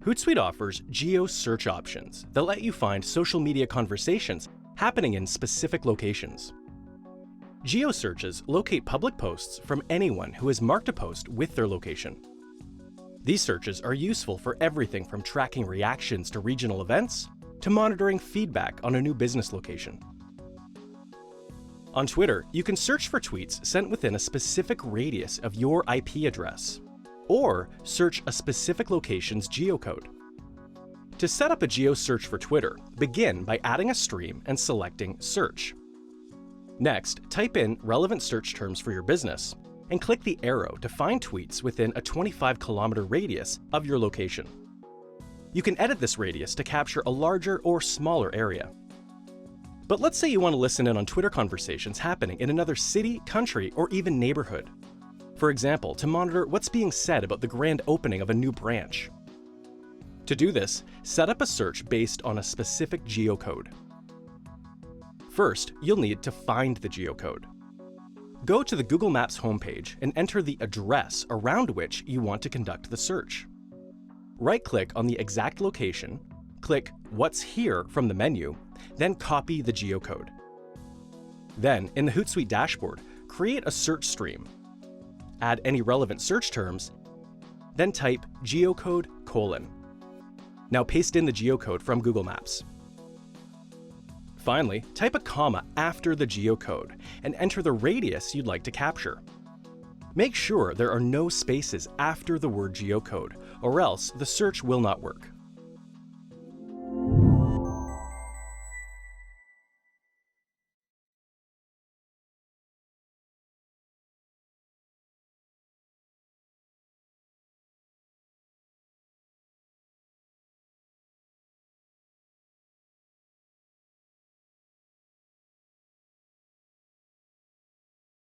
Hootsuite offers Geo-Search options that let you find social media conversations happening in specific locations. Geo-searches locate public posts from anyone who has marked a post with their location. These searches are useful for everything from tracking reactions to regional events to monitoring feedback on a new business location. On Twitter, you can search for tweets sent within a specific radius of your IP address, or search a specific location's geocode. To set up a geo-search for Twitter, begin by adding a stream and selecting Search. Next, type in relevant search terms for your business and click the arrow to find tweets within a 25-kilometer radius of your location. You can edit this radius to capture a larger or smaller area. But let's say you want to listen in on Twitter conversations happening in another city, country, or even neighborhood. For example, to monitor what's being said about the grand opening of a new branch. To do this, set up a search based on a specific geocode. First, you'll need to find the geocode. Go to the Google Maps homepage and enter the address around which you want to conduct the search. Right-click on the exact location, click What's Here from the menu, then copy the geocode. Then, in the Hootsuite dashboard, create a search stream. Add any relevant search terms, then type geocode:. Now paste in the geocode from Google Maps. Finally, type a comma after the geocode and enter the radius you'd like to capture. Make sure there are no spaces after the word geocode, or else the search will not work.